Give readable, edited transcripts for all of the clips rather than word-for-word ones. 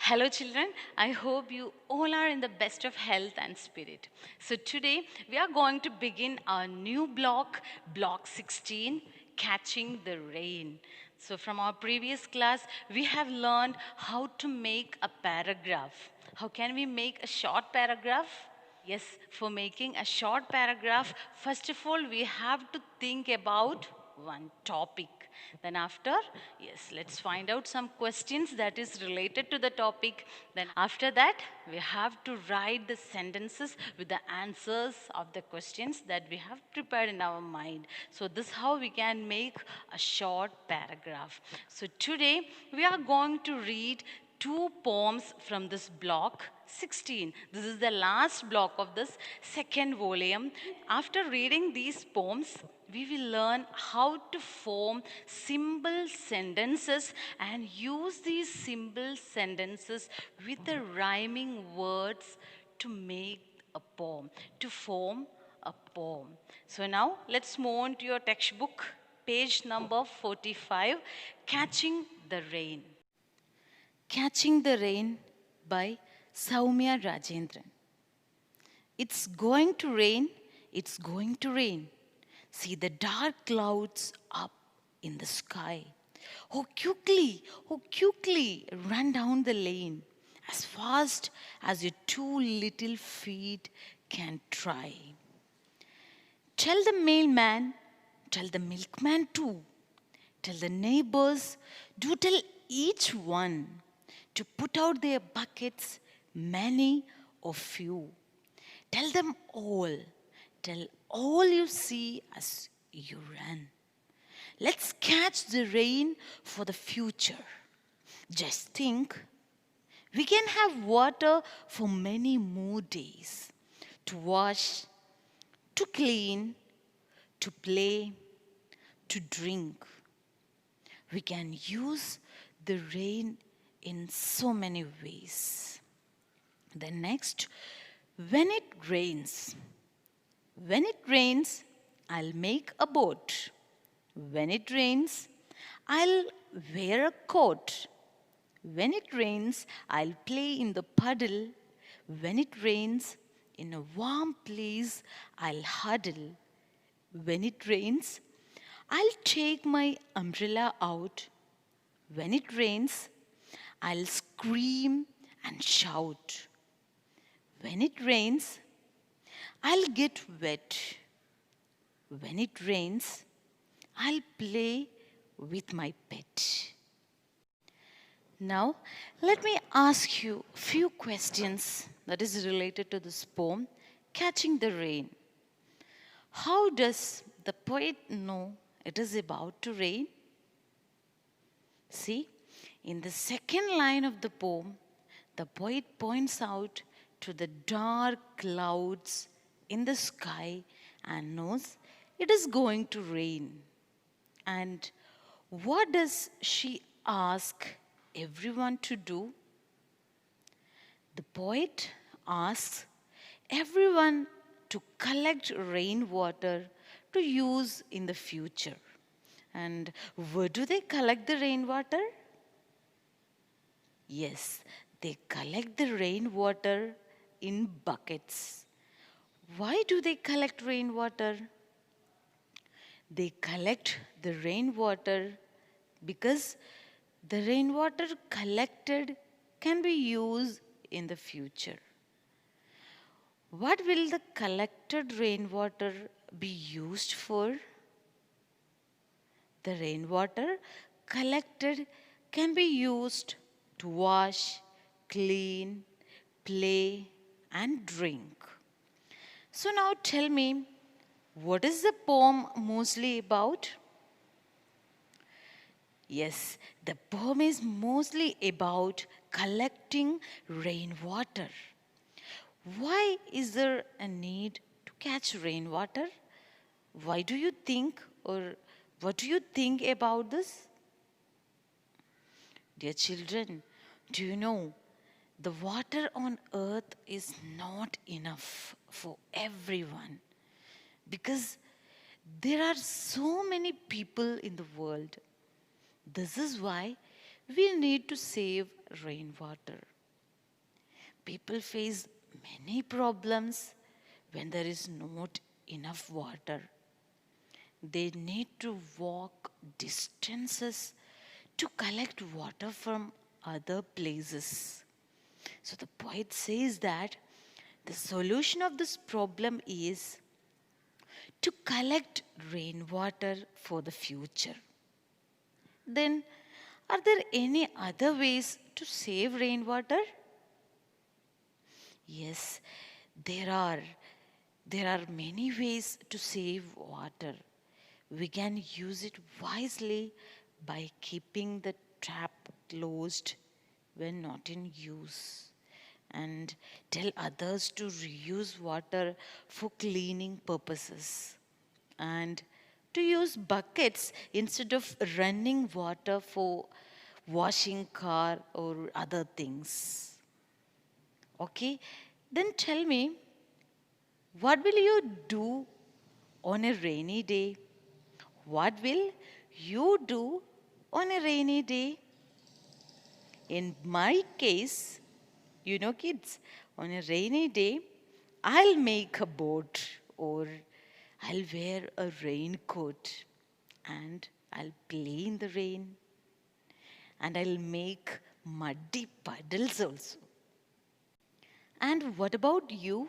Hello, children. I hope you all are in the best of health and spirit. So, today we are going to begin our new block, Block 16, Catching the Rain. So, from our previous class, we have learned how to make a paragraph. How can we make a short paragraph? Yes, for making a short paragraph, first of all, we have to think about one topic. Then after, yes, let's find out some questions that is related to the topic. Then after that, we have to write the sentences with the answers of the questions that we have prepared in our mind. So this is how we can make a short paragraph. So today, we are going to read two poems from this block 16. This is the last block of this second volume. After reading these poems, we will learn how to form simple sentences and use these simple sentences with the rhyming words to make a poem, to form a poem. So now let's move on to your textbook, page number 45, Catching the Rain. Catching the Rain by Soumya Rajendran. It's going to rain, it's going to rain. See the dark clouds up in the sky. Oh, quickly, run down the lane as fast as your two little feet can try. Tell the mailman, tell the milkman too, tell the neighbors, do tell each one to put out their buckets, many or few. Tell all you see as you run. Let's catch the rain for the future. Just think, we can have water for many more days to wash, to clean, to play, to drink. We can use the rain in so many ways. Then next, when it rains, I'll make a boat. When it rains, I'll wear a coat. When it rains, I'll play in the puddle. When it rains, in a warm place, I'll huddle. When it rains, I'll take my umbrella out. When it rains, I'll scream and shout. When it rains, I'll get wet. When it rains, I'll play with my pet. Now, let me ask you a few questions that is related to this poem, Catching the Rain. How does the poet know it is about to rain? See, in the second line of the poem, the poet points out to the dark clouds in the sky and knows it is going to rain. And what does she ask everyone to do? The poet asks everyone to collect rainwater to use in the future. And where do they collect the rainwater? Yes, they collect the rainwater in buckets. Why do they collect rainwater? They collect the rainwater because the rainwater collected can be used in the future. What will the collected rainwater be used for? The rainwater collected can be used to wash, clean, play, and drink. So now tell me, what is the poem mostly about? Yes, the poem is mostly about collecting rainwater. Why is there a need to catch rainwater? Why do you think, or what do you think about this? Dear children, do you know the water on earth is not enough for everyone because there are so many people in the world. This is why we need to save rainwater. People face many problems when there is not enough water. They need to walk distances to collect water from other places. So the poet says that the solution of this problem is to collect rainwater for the future. Then, are there any other ways to save rainwater? Yes, there are. There are many ways to save water. We can use it wisely by keeping the tap closed when not in use, and tell others to reuse water for cleaning purposes, and to use buckets instead of running water for washing car or other things. Okay, then tell me, what will you do on a rainy day? What will you do on a rainy day? In my case, kids, on a rainy day, I'll make a boat, or I'll wear a raincoat, and I'll play in the rain, and I'll make muddy puddles also. And what about you?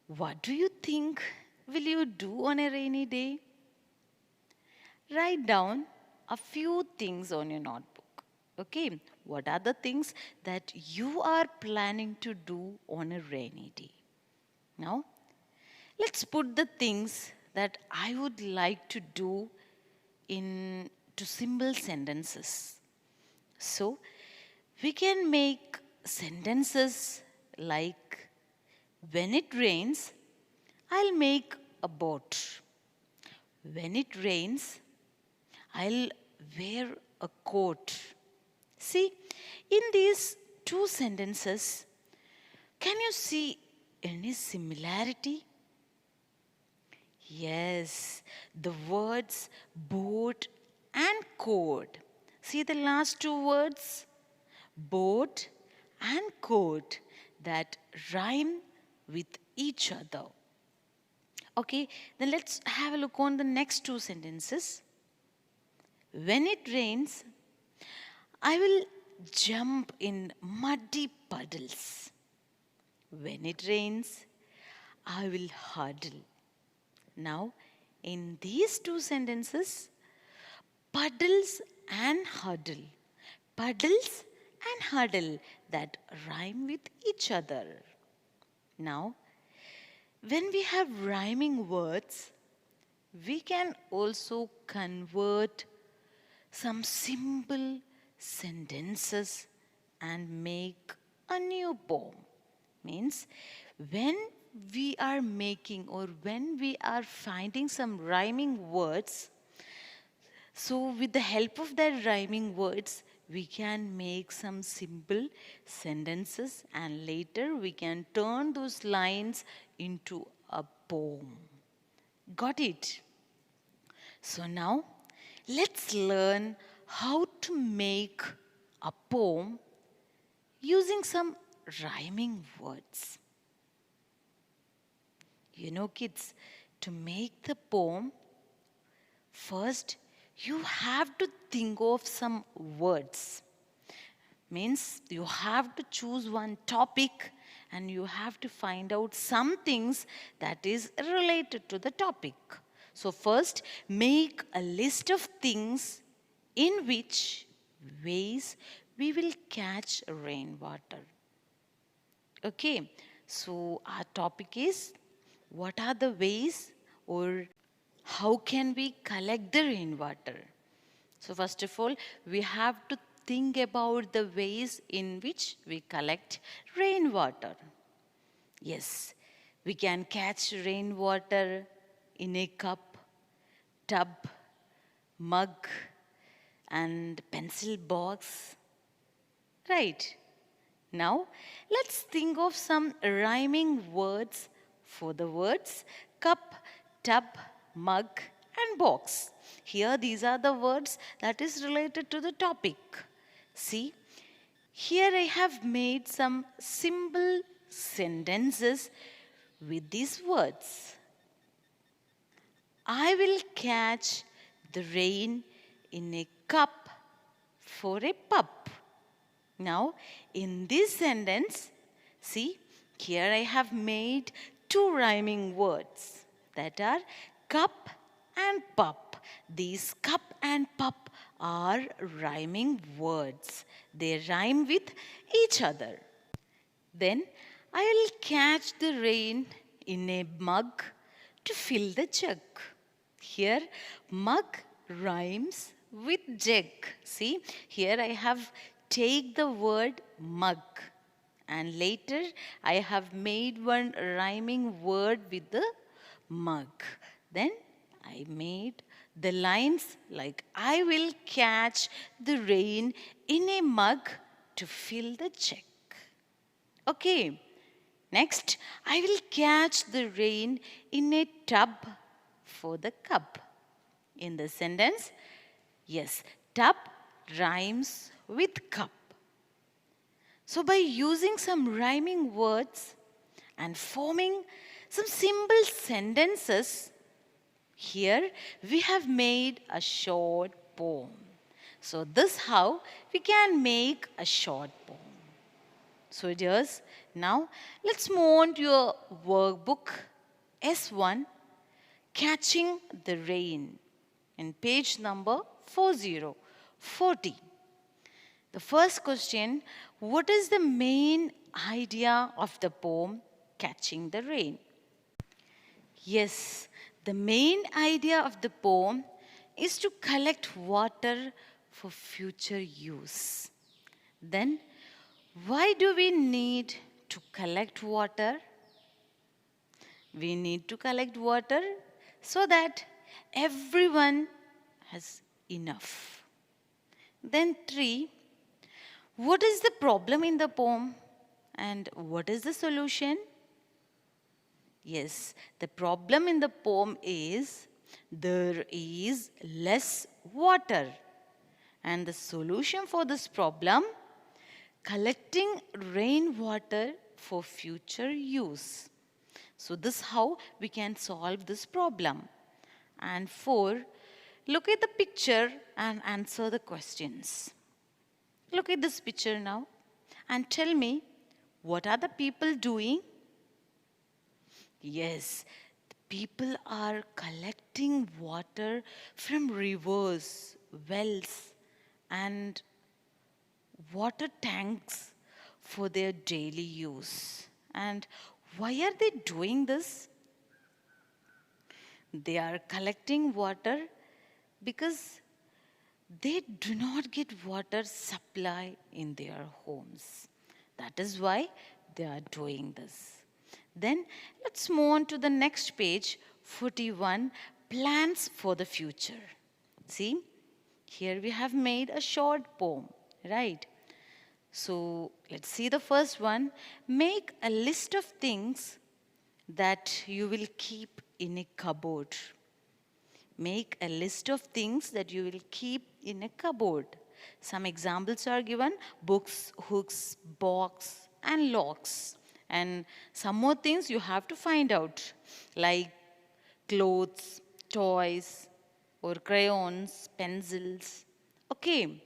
What do you think will you do on a rainy day? Write down a few things on your notebook. Okay, what are the things that you are planning to do on a rainy day? Now, let's put the things that I would like to do into simple sentences. So, we can make sentences like, when it rains, I'll make a boat. When it rains, I'll wear a coat. See, in these two sentences, can you see any similarity? Yes, the words boat and coat. See the last two words? Boat and coat, that rhyme with each other. Okay, then let's have a look on the next two sentences. When it rains, I will jump in muddy puddles. When it rains, I will huddle. Now, in these two sentences, puddles and huddle. Puddles and huddle, that rhyme with each other. Now, when we have rhyming words, we can also convert some simple sentences and make a new poem. Means, when we are making or when we are finding some rhyming words, so with the help of that rhyming words, we can make some simple sentences, and later we can turn those lines into a poem. Got it? So now, let's learn how to make a poem using some rhyming words. Kids, to make the poem, first you have to think of some words. Means you have to choose one topic and you have to find out some things that is related to the topic. So first, make a list of things in which ways we will catch rainwater. Okay, so our topic is, what are the ways, or how can we collect the rainwater? So first of all, we have to think about the ways in which we collect rainwater. Yes, we can catch rainwater in a cup, tub, mug, and pencil box. Right. Now, let's think of some rhyming words for the words cup, tub, mug, and box. Here, these are the words that is related to the topic. See, Here I have made some simple sentences with these words. I will catch the rain in a cup for a pup. Now, in this sentence, see, here I have made two rhyming words that are cup and pup. These cup and pup are rhyming words. They rhyme with each other. Then I will catch the rain in a mug to fill the jug. Here, mug rhymes with jug. See, here I have take the word mug, and later I have made one rhyming word with the mug. Then I made the lines like I will catch the rain in a mug to fill the jug. Okay, next I will catch the rain in a tub for the cup. In the sentence, yes, tub rhymes with cup. So, by using some rhyming words and forming some simple sentences, here we have made a short poem. So, this how we can make a short poem. So, dears, now let's move on to your workbook S1, Catching the Rain, in page number 4040. The first question, what is the main idea of the poem Catching the Rain? Yes, the main idea of the poem is to collect water for future use. Then, why do we need to collect water? We need to collect water so that everyone has enough. Then, 3, what is the problem in the poem and what is the solution? Yes, the problem in the poem is there is less water. And the solution for this problem, collecting rainwater for future use. So this is how we can solve this problem. And 4, look at the picture and answer the questions. Look at this picture now and tell me, what are the people doing? Yes, the people are collecting water from rivers, wells, and water tanks for their daily use. And why are they doing this? They are collecting water because they do not get water supply in their homes. That is why they are doing this. Then let's move on to the next page, 41, plans for the future. See, here we have made a short poem, right? So let's see the first one. Make a list of things that you will keep in a cupboard. Make a list of things that you will keep in a cupboard. Some examples are given: books, hooks, box, and locks. And some more things you have to find out, like clothes, toys, or crayons, pencils. Okay.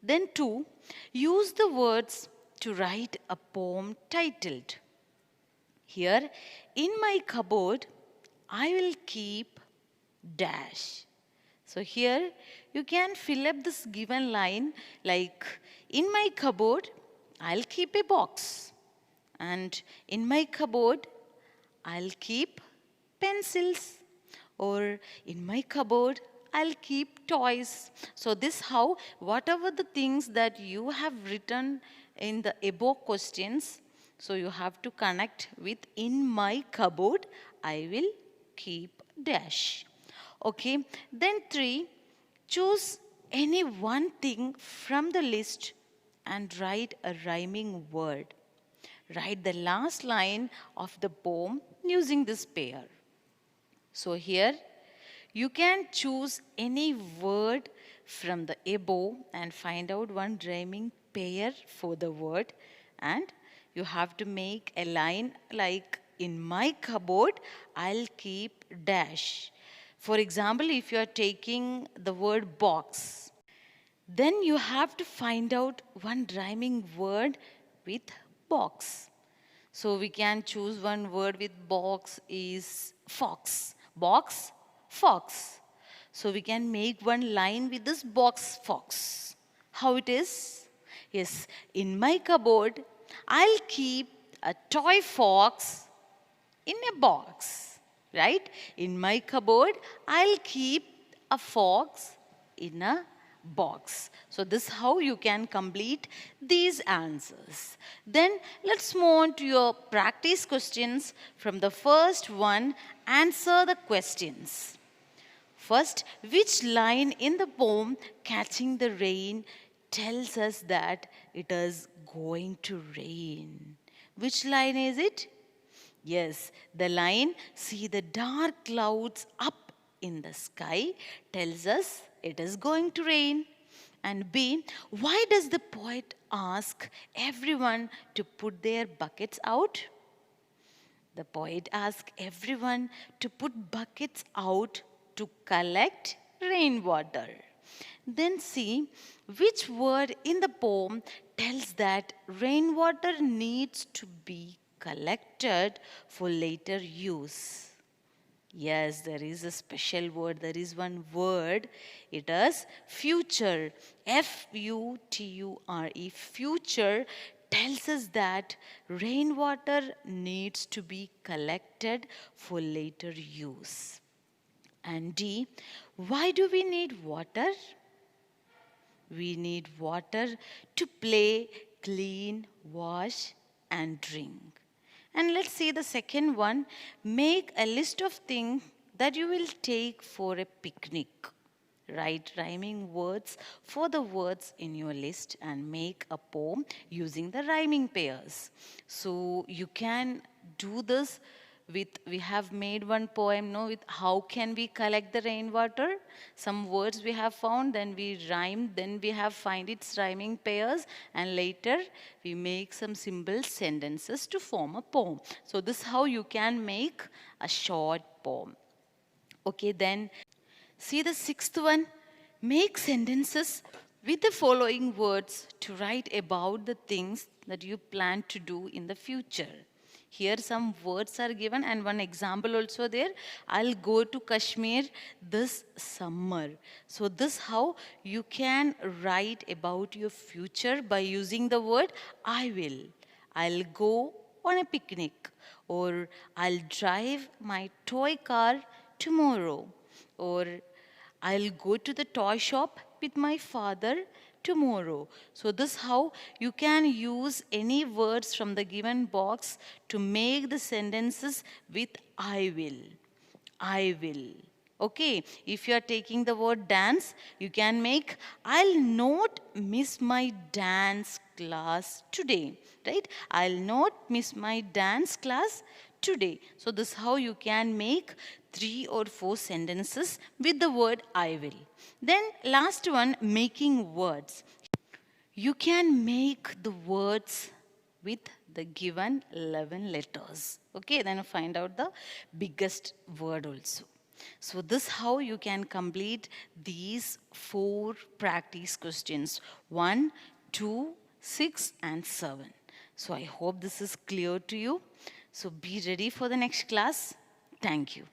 Then 2, use the words to write a poem titled. Here, in my cupboard, I will keep dash. So here, you can fill up this given line like, in my cupboard, I'll keep a box. And in my cupboard, I'll keep pencils. Or in my cupboard, I'll keep toys. So this how, whatever the things that you have written in the above questions, so you have to connect with in my cupboard, I will keep dash. Okay, then 3, choose any one thing from the list and write a rhyming word. Write the last line of the poem using this pair. So here, you can choose any word from the above and find out one rhyming pair for the word, and you have to make a line like, in my cupboard, I'll keep dash. For example, if you are taking the word box, then you have to find out one rhyming word with box. So we can choose one word with box is fox. Box, fox. So we can make one line with this box fox. How it is? Yes, in my cupboard, I'll keep a toy fox in a box, right? In my cupboard, I'll keep a fox in a box. So this is how you can complete these answers. Then let's move on to your practice questions. From the first one, answer the questions. First, which line in the poem Catching the Rain tells us that it is going to rain? Which line is it? Yes, the line, see the dark clouds up in the sky, tells us it is going to rain. And B, why does the poet ask everyone to put their buckets out? The poet asks everyone to put buckets out to collect rainwater. Then see which word in the poem tells that rainwater needs to be collected for later use. Yes, there is a special word. There is one word. It is future. Future. Future tells us that rainwater needs to be collected for later use. And D, why do we need water? We need water to play, clean, wash, and drink. And let's see the second one. Make a list of things that you will take for a picnic. Write rhyming words for the words in your list and make a poem using the rhyming pairs. So you can do this with, we have made one poem, no, with how can we collect the rainwater. Some words we have found, then we rhyme, then we have find its rhyming pairs, and later we make some simple sentences to form a poem. So this is how you can make a short poem. Okay, then see the sixth one. Make sentences with the following words to write about the things that you plan to do in the future. Here some words are given and one example also there. I'll go to Kashmir this summer. So this how you can write about your future by using the word I will. I'll go on a picnic, or I'll drive my toy car tomorrow, or I'll go to the toy shop with my father tomorrow. So this how you can use any words from the given box to make the sentences with I will. I will. Okay, if you are taking the word dance, you can make I'll not miss my dance class today, right? I'll not miss my dance class today. So this is how you can make 3 or 4 sentences with the word I will. Then last one, making words. You can make the words with the given 11 letters. Okay, then find out the biggest word also. So this how you can complete these 4 practice questions. 1, 2, 6 and 7. So I hope this is clear to you. So be ready for the next class. Thank you.